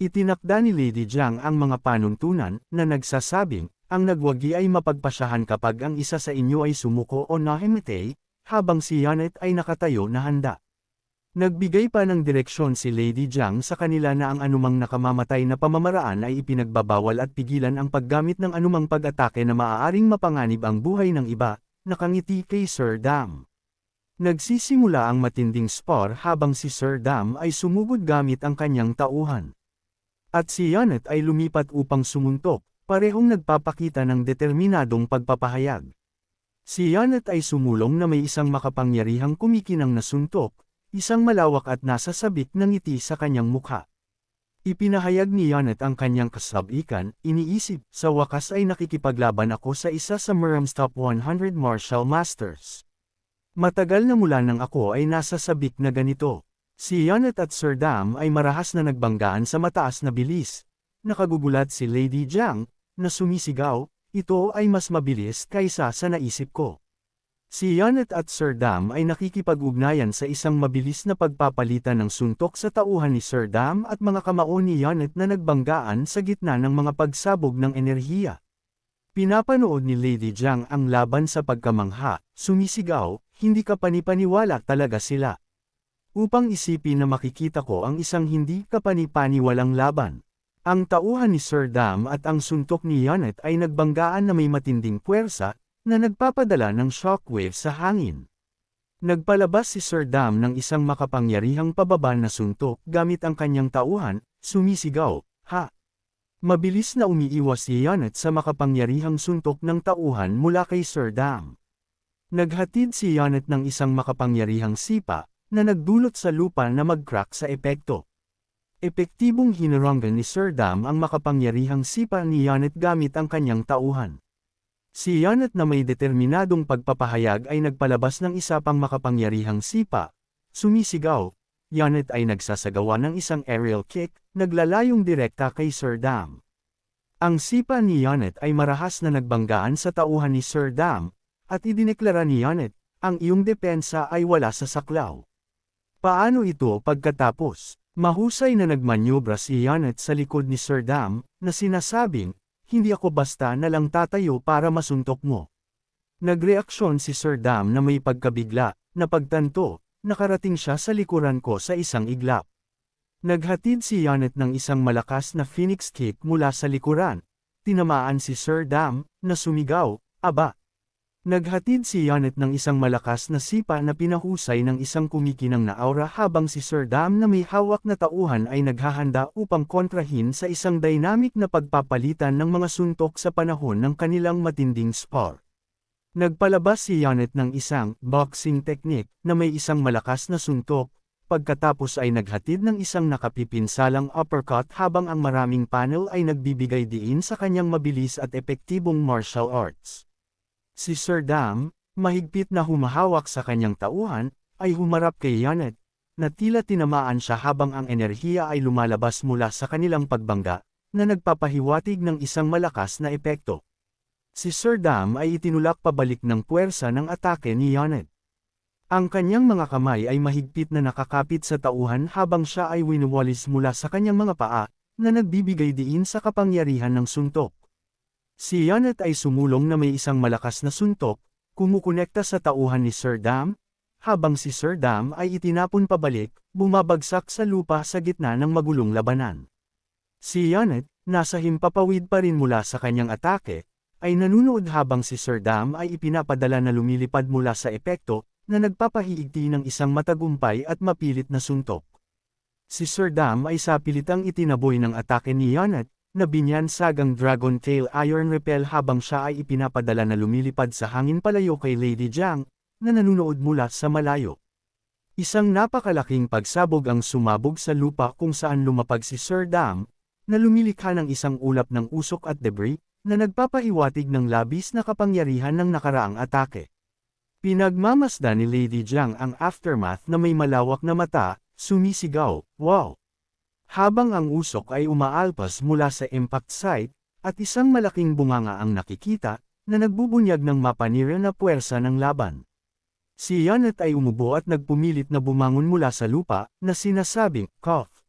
Itinakda ni Lady Jiang ang mga panuntunan na nagsasabing, ang nagwagi ay mapagpasyahan kapag ang isa sa inyo ay sumuko o nahimatay, habang si Janet ay nakatayo na handa. Nagbigay pa ng direksyon si Lady Jiang sa kanila na ang anumang nakamamatay na pamamaraan ay ipinagbabawal at pigilan ang paggamit ng anumang pag-atake na maaaring mapanganib ang buhay ng iba, nakangiti kay Sir Dam. Nagsisimula ang matinding spar habang si Sir Dam ay sumugod gamit ang kanyang tauhan. At si Janet ay lumipat upang sumuntok, parehong nagpapakita ng determinadong pagpapahayag. Si Janet ay sumulong na may isang makapangyarihang kumikinang na suntok, isang malawak at nasasabik na ngiti sa kanyang mukha. Ipinahayag ni Janet ang kanyang kasabikan, iniisip, sa wakas ay nakikipaglaban ako sa isa sa Merham's Top 100 Martial Masters. Matagal na mula nang ako ay nasasabik na ganito. Si Janet at Sir Dam ay marahas na nagbanggaan sa mataas na bilis. Nakagugulat si Lady Jiang, na sumisigaw, ito ay mas mabilis kaysa sa naisip ko. Si Janet at Sir Dam ay nakikipag-ugnayan sa isang mabilis na pagpapalitan ng suntok sa tauhan ni Sir Dam at mga kamao ni Janet na nagbanggaan sa gitna ng mga pagsabog ng enerhiya. Pinapanood ni Lady Jiang ang laban sa pagkamangha, sumisigaw, hindi ka panipaniwala talaga sila. Upang isipin na makikita ko ang isang hindi kapanipaniwalang laban. Ang tauhan ni Sir Dam at ang suntok ni Janet ay nagbanggaan na may matinding puwersa, na nagpapadala ng shockwave sa hangin. Nagpalabas si Sir Dam ng isang makapangyarihang pababa na suntok gamit ang kanyang tauhan, sumisigaw, ha! Mabilis na umiiwas si Janet sa makapangyarihang suntok ng tauhan mula kay Sir Dam. Naghatid si Janet ng isang makapangyarihang sipa, na nagdulot sa lupa na mag-crack sa epekto. Epektibong hinaranggan ni Sir Dam ang makapangyarihang sipa ni Janet gamit ang kanyang tauhan. Si Janet na may determinadong pagpapahayag ay nagpalabas ng isa pang makapangyarihang sipa. Sumisigaw, Janet ay nagsasagawa ng isang aerial kick, naglalayong direkta kay Sir Dam. Ang sipa ni Janet ay marahas na nagbanggaan sa tauhan ni Sir Dam, at idineklara ni Janet, ang iyong depensa ay wala sa saklaw. Paano ito pagkatapos? Mahusay na nagmanyobra si Janet sa likod ni Sir Dam, na sinasabing, hindi ako basta na lang tatayo para masuntok mo. Nagreaksyon si Sir Dam na may pagkabigla, na pagtanto, nakarating siya sa likuran ko sa isang iglap. Naghatid si Janet ng isang malakas na phoenix kick mula sa likuran. Tinamaan si Sir Dam, na sumigaw, aba! Naghatid si Janet ng isang malakas na sipa na pinahusay ng isang kumikinang na aura habang si Sir Dam na may hawak na tauhan ay naghahanda upang kontrahin sa isang dynamic na pagpapalitan ng mga suntok sa panahon ng kanilang matinding spar. Nagpalabas si Janet ng isang boxing technique na may isang malakas na suntok, pagkatapos ay naghatid ng isang nakapipinsalang uppercut habang ang maraming panel ay nagbibigay diin sa kanyang mabilis at epektibong martial arts. Si Sir Dam, mahigpit na humahawak sa kanyang tauhan, ay humarap kay Janet, na tila tinamaan siya habang ang enerhiya ay lumalabas mula sa kanilang pagbangga, na nagpapahiwatig ng isang malakas na epekto. Si Sir Dam ay itinulak pabalik ng puwersa ng atake ni Janet. Ang kanyang mga kamay ay mahigpit na nakakapit sa tauhan habang siya ay winuwalis mula sa kanyang mga paa, na nagbibigay diin sa kapangyarihan ng suntok. Si Janet ay sumulong na may isang malakas na suntok, kumukonekta sa tauhan ni Sir Dam, habang si Sir Dam ay itinapon pabalik, bumabagsak sa lupa sa gitna ng magulong labanan. Si Janet, nasa himpapawid pa rin mula sa kanyang atake, ay nanunood habang si Sir Dam ay ipinapadala na lumilipad mula sa epekto, na nagpapahiigti ng isang matagumpay at mapilit na suntok. Si Sir Dam ay sapilitang itinaboy ng atake ni Janet, na binyansagang Dragon Tail Iron Repel habang siya ay ipinapadala na lumilipad sa hangin palayo kay Lady Jiang, na nanunood mula sa malayo. Isang napakalaking pagsabog ang sumabog sa lupa kung saan lumapag si Sir Dam, na lumilikha ng isang ulap ng usok at debris, na nagpapahiwatig ng labis na kapangyarihan ng nakaraang atake. Pinagmamasdan ni Lady Jiang ang aftermath na may malawak na mata, sumisigaw, wow! Habang ang usok ay umaalpas mula sa impact site, at isang malaking bunganga ang nakikita, na nagbubunyag ng mapanira na puwersa ng laban. Si Janet ay umubo at nagpumilit na bumangon mula sa lupa, na sinasabing, cough.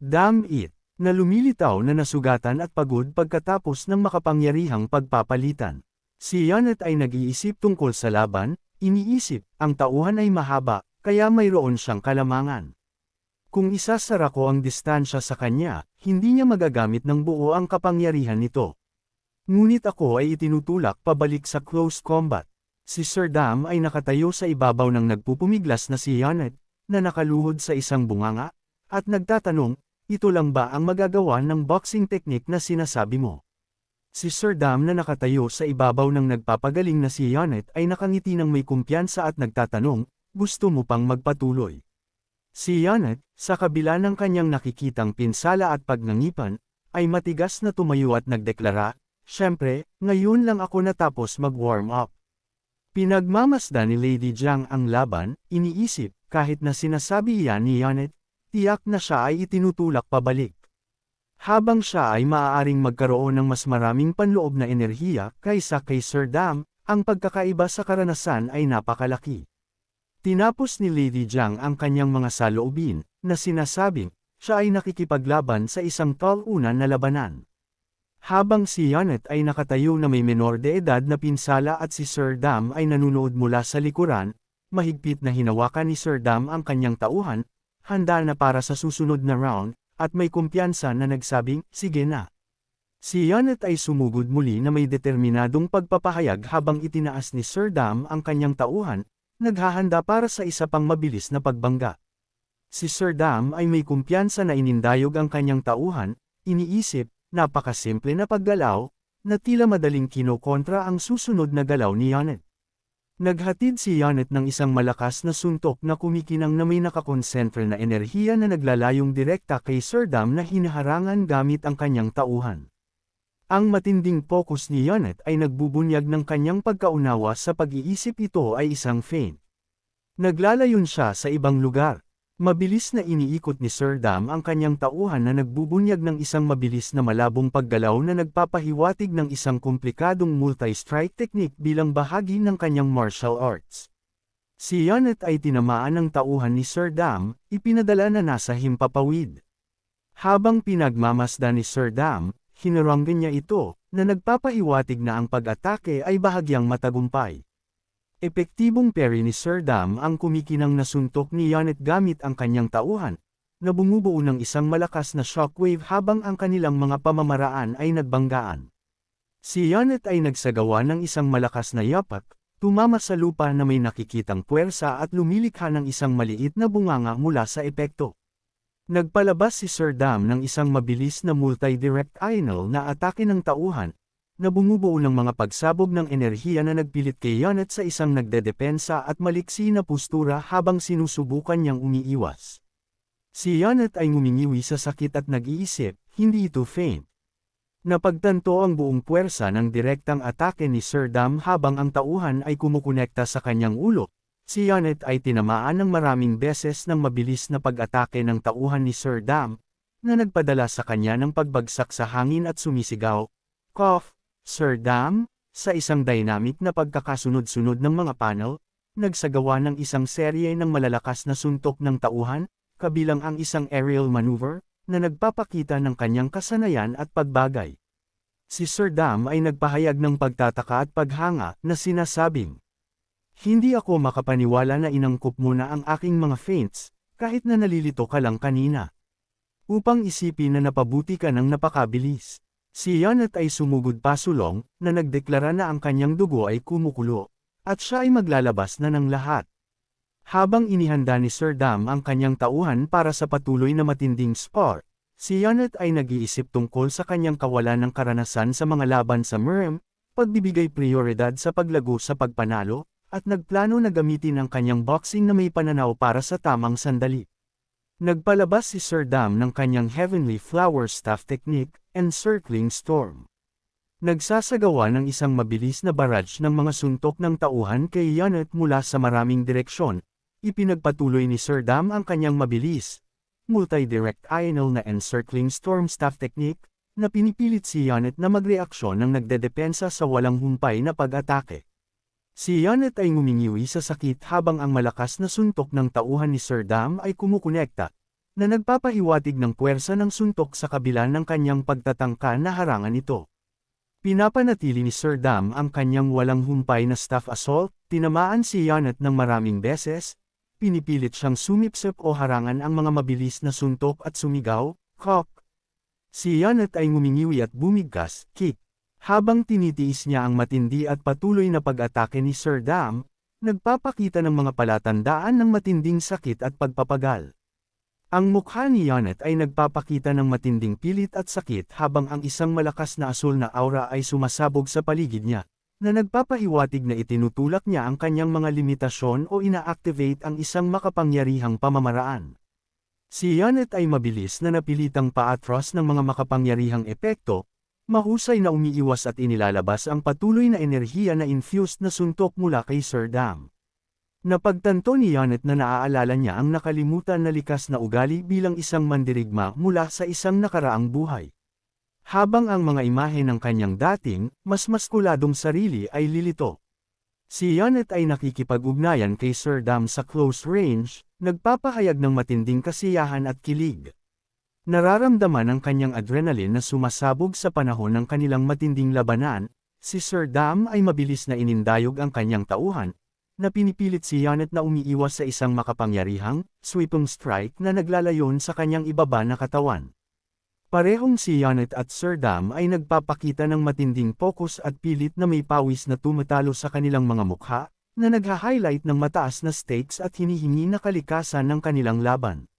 Damn it! na lumilitaw na nasugatan at pagod pagkatapos ng makapangyarihang pagpapalitan. Si Janet ay nag-iisip tungkol sa laban, iniisip, ang tauhan ay mahaba, kaya mayroon siyang kalamangan. Kung isasara ko ang distansya sa kanya, hindi niya magagamit ng buo ang kapangyarihan nito. Ngunit ako ay itinutulak pabalik sa close combat. Si Sir Dam ay nakatayo sa ibabaw ng nagpupumiglas na si Janet, na nakaluhod sa isang bunganga, at nagtatanong, ito lang ba ang magagawa ng boxing technique na sinasabi mo? Si Sir Dam na nakatayo sa ibabaw ng nagpapagaling na si Janet ay nakangiti ng may kumpiyansa at nagtatanong, gusto mo pang magpatuloy? Si Janet, sa kabila ng kanyang nakikitang pinsala at pagnangipan, ay matigas na tumayo at nagdeklara, syempre, ngayon lang ako natapos mag-warm up. Pinagmamasdan ni Lady Jiang ang laban, iniisip, kahit na sinasabi iyan ni Janet, tiyak na siya ay itinutulak pabalik. Habang siya ay maaaring magkaroon ng mas maraming panloob na enerhiya kaysa kay Sir Dam, ang pagkakaiba sa karanasan ay napakalaki. Tinapos ni Lady Jiang ang kanyang mga saloobin, na sinasabing, siya ay nakikipaglaban sa isang talunan na labanan. Habang si Janet ay nakatayo na may menor de edad na pinsala at si Sir Dam ay nanunood mula sa likuran, mahigpit na hinawakan ni Sir Dam ang kanyang tauhan, handa na para sa susunod na round, at may kumpiyansa na nagsabing, sige na. Si Janet ay sumugod muli na may determinadong pagpapahayag habang itinaas ni Sir Dam ang kanyang tauhan, naghahanda para sa isa pang mabilis na pagbangga. Si Sir Dam ay may kumpiyansa na inindayog ang kanyang tauhan, iniisip, napakasimple na paggalaw, na tila madaling kinokontra ang susunod na galaw ni Janet. Naghatid si Janet ng isang malakas na suntok na kumikinang na may nakakonsentre na enerhiya na naglalayong direkta kay Sir Dam na hinaharangan gamit ang kanyang tauhan. Ang matinding focus ni Janet ay nagbubunyag ng kanyang pagkaunawa sa pag-iisip ito ay isang feint. Naglalayon siya sa ibang lugar. Mabilis na iniikot ni Sir Dam ang kanyang tauhan na nagbubunyag ng isang mabilis na malabong paggalaw na nagpapahiwatig ng isang komplikadong multi-strike technique bilang bahagi ng kanyang martial arts. Si Janet ay tinamaan ng tauhan ni Sir Dam, ipinadala na nasa himpapawid. Habang pinagmamasdan ni Sir Dam, hinaranggan niya ito, na nagpapahiwatig na ang pag-atake ay bahagyang matagumpay. Epektibong parry ni Sir Dam ang kumikinang na suntok ni Janet gamit ang kanyang tauhan, na bumubuo ng isang malakas na shockwave habang ang kanilang mga pamamaraan ay nagbanggaan. Si Janet ay nagsagawa ng isang malakas na yapak, tumama sa lupa na may nakikitang puwersa at lumilikha ng isang maliit na bunganga mula sa epekto. Nagpalabas si Sir Dam ng isang mabilis na multi-directional na atake ng tauhan, na bumubuo ng mga pagsabog ng enerhiya na nagpilit kay Janet sa isang nagdedepensa at maliksi na postura habang sinusubukan niyang umiiwas. Si Janet ay ngumingiwi sa sakit at nag-iisip, hindi ito feint. Napagtanto ang buong puwersa ng direktang atake ni Sir Dam habang ang tauhan ay kumukonekta sa kanyang ulo. Si Janet ay tinamaan ng maraming beses ng mabilis na pag-atake ng tauhan ni Sir Dam, na nagpadala sa kanya ng pagbagsak sa hangin at sumisigaw, "Cough, Sir Dam!" Sa isang dynamic na pagkakasunod-sunod ng mga panel, nagsagawa ng isang serye ng malalakas na suntok ng tauhan, kabilang ang isang aerial maneuver, na nagpapakita ng kanyang kasanayan at pagbagay. Si Sir Dam ay nagpahayag ng pagtataka at paghanga, na sinasabing, "Hindi ako makapaniwala na inangkop mo na ang aking mga feints, kahit na nalilito ka lang kanina. Upang isipin na napabuti ka ng napakabilis." Si Janet ay sumugod pasulong, na nagdeklara na ang kanyang dugo ay kumukulo, at siya ay maglalabas na ng lahat. Habang inihanda ni Sir Dam ang kanyang tauhan para sa patuloy na matinding spar, si Janet ay nag-iisip tungkol sa kanyang kawalan ng karanasan sa mga laban sa MRM, pagbibigay prioridad sa paglago sa pagpanalo, at nagplano na gamitin ang kanyang boxing na may pananaw para sa tamang sandali. Nagpalabas si Sir Dam ng kanyang Heavenly Flower Staff Technique, Encircling Storm. Nagsasagawa ng isang mabilis na barrage ng mga suntok ng tauhan kay Janet mula sa maraming direksyon. Ipinagpatuloy ni Sir Dam ang kanyang mabilis, multi-directional na Encircling Storm Staff Technique, na pinipilit si Janet na magreaksyon ng nagdedepensa sa walang humpay na pag-atake. Si Janet ay ngumingiwi sa sakit habang ang malakas na suntok ng tauhan ni Sir Dam ay kumukonekta, na nagpapahiwatig ng puwersa ng suntok sa kabila ng kanyang pagtatangka na harangan ito. Pinapanatili ni Sir Dam ang kanyang walang humpay na staff assault, tinamaan si Janet ng maraming beses, pinipilit siyang sumipsip o harangan ang mga mabilis na suntok at sumigaw, "Cock!" Si Janet ay ngumingiwi at bumigkas, kick. Habang tinitiis niya ang matindi at patuloy na pag-atake ni Sir Dam, nagpapakita ng mga palatandaan ng matinding sakit at pagpapagal. Ang mukha ni Janet ay nagpapakita ng matinding pilit at sakit habang ang isang malakas na asul na aura ay sumasabog sa paligid niya, na nagpapahiwatig na itinutulak niya ang kanyang mga limitasyon o ina-activate ang isang makapangyarihang pamamaraan. Si Janet ay mabilis na napilitang paatras ng mga makapangyarihang epekto, mahusay na umiiwas at inilalabas ang patuloy na enerhiya na infused na suntok mula kay Sir Dam. Napagtanto ni Janet na naaalala niya ang nakalimutan na likas na ugali bilang isang mandirigma mula sa isang nakaraang buhay. Habang ang mga imahe ng kanyang dating, mas maskuladong sarili ay lilito. Si Janet ay nakikipag-ugnayan kay Sir Dam sa close range, nagpapahayag ng matinding kasiyahan at kilig. Nararamdaman ang kanyang adrenaline na sumasabog sa panahon ng kanilang matinding labanan, si Sir Dam ay mabilis na inindayog ang kanyang tauhan, na pinipilit si Janet na umiiwas sa isang makapangyarihang, sweeping strike na naglalayon sa kanyang ibaba na katawan. Parehong si Janet at Sir Dam ay nagpapakita ng matinding focus at pilit na may pawis na tumatalo sa kanilang mga mukha, na nagha-highlight ng mataas na stakes at hinihingi na kalikasan ng kanilang laban.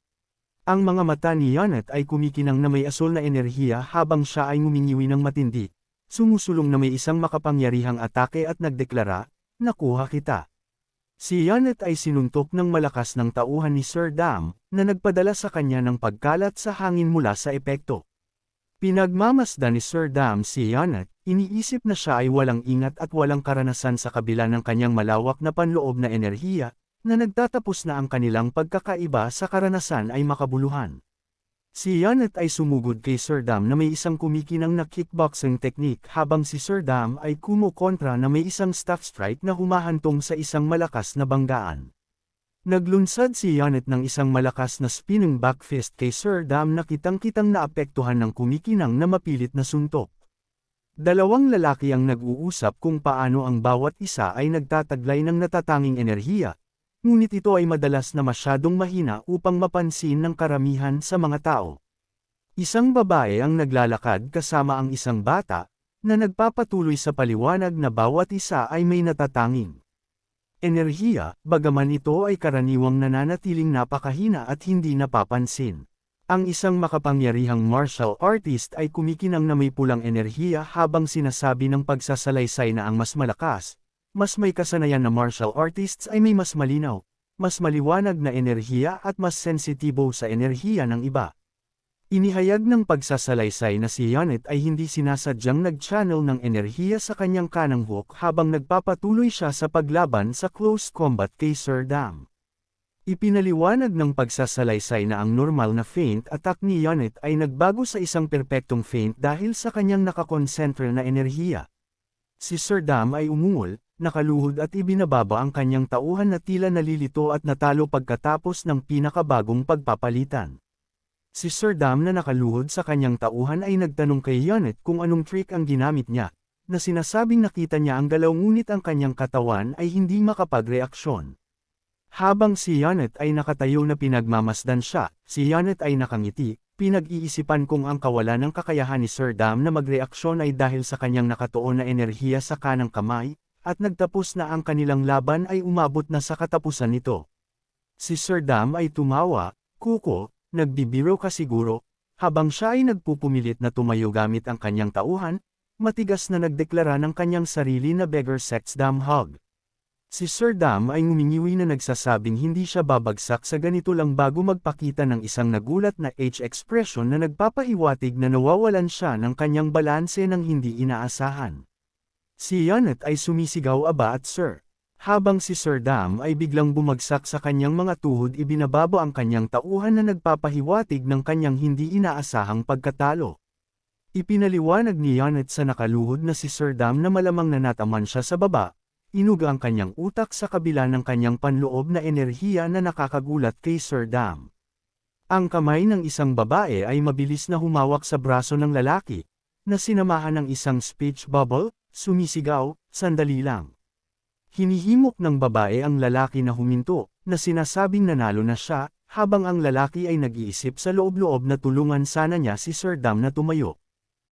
Ang mga mata ni Janet ay kumikinang na may asul na enerhiya habang siya ay ngumingiwi ng matindi, sumusulong na may isang makapangyarihang atake at nagdeklara, "Nakuha kita." Si Janet ay sinuntok ng malakas ng tauhan ni Sir Dam, na nagpadala sa kanya ng pagkalat sa hangin mula sa epekto. Pinagmamasdan ni Sir Dam si Janet, iniisip na siya ay walang ingat at walang karanasan sa kabila ng kanyang malawak na panloob na enerhiya, na nagtatapos na ang kanilang pagkakaiba sa karanasan ay makabuluhan. Si Janet ay sumugod kay Sir Dam na may isang kumikinang na kickboxing technique habang si Sir Dam ay kumokontra na may isang staff strike na humahantong sa isang malakas na banggaan. Naglunsad si Janet ng isang malakas na spinning back fist kay Sir Dam na kitang-kitang naapektuhan ng kumikinang na mapilit na suntok. Dalawang lalaki ang nag-uusap kung paano ang bawat isa ay nagtataglay ng natatanging enerhiya, ngunit ito ay madalas na masyadong mahina upang mapansin ng karamihan sa mga tao. Isang babae ang naglalakad kasama ang isang bata, na nagpapatuloy sa paliwanag na bawat isa ay may natatanging enerhiya, bagaman ito ay karaniwang nananatiling napakahina at hindi napapansin. Ang isang makapangyarihang martial artist ay kumikinang na may pulang enerhiya habang sinasabi ng pagsasalaysay na ang mas malakas, mas may kasanayan na martial artists ay may mas malinaw, mas maliwanag na enerhiya at mas sensitibo sa enerhiya ng iba. Inihayag ng pagsasalaysay na si Janet ay hindi sinasadyang nag-channel ng enerhiya sa kanyang kanang hook habang nagpapatuloy siya sa paglaban sa close combat kay Sir Dam. Ipinaliwanag ng pagsasalaysay na ang normal na feint attack ni Janet ay nagbago sa isang perpektong feint dahil sa kanyang nakakonsentre na enerhiya. Si Sir Dam ay umungol, nakaluhod at ibinababa ang kanyang tauhan na tila nalilito at natalo pagkatapos ng pinakabagong pagpapalitan. Si Sir Dam na nakaluhod sa kanyang tauhan ay nagtanong kay Janet kung anong trick ang ginamit niya, na sinasabing nakita niya ang galaw ngunit ang kanyang katawan ay hindi makapagreaksyon. Habang si Janet ay nakatayo na pinagmamasdan siya, si Janet ay nakangiti, pinag-iisipan kung ang kawalan ng kakayahan ni Sir Dam na magreaksyon ay dahil sa kanyang nakatuon na enerhiya sa kanang kamay, at nagtapos na ang kanilang laban ay umabot na sa katapusan nito. Si Sir Dam ay tumawa, "Kuko, nagbibiro ka siguro," habang siya ay nagpupumilit na tumayo gamit ang kanyang tauhan, matigas na nagdeklara ng kanyang sarili na beggar sex Dam hug. Si Sir Dam ay ngumingiwi na nagsasabing hindi siya babagsak sa ganito lang bago magpakita ng isang nagulat na expression na nagpapahiwatig na nawawalan siya ng kanyang balanse ng hindi inaasahan. Si Janet ay sumisigaw aba at Sir. Habang si Sir Dam ay biglang bumagsak sa kanyang mga tuhod ibinababa ang kanyang tauhan na nagpapahiwatig ng kanyang hindi inaasahang pagkatalo. Ipinaliwanag ni Janet sa nakaluhod na si Sir Dam na malamang nanataman siya sa baba, inuga ang kanyang utak sa kabila ng kanyang panloob na enerhiya na nakakagulat kay Sir Dam. Ang kamay ng isang babae ay mabilis na humawak sa braso ng lalaki, na sinamahan ng isang speech bubble, sumisigaw, sandali lang. Hinihimok ng babae ang lalaki na huminto, na sinasabing nanalo na siya, habang ang lalaki ay nag-iisip sa loob-loob na tulungan sana niya si Sir Dam na tumayo.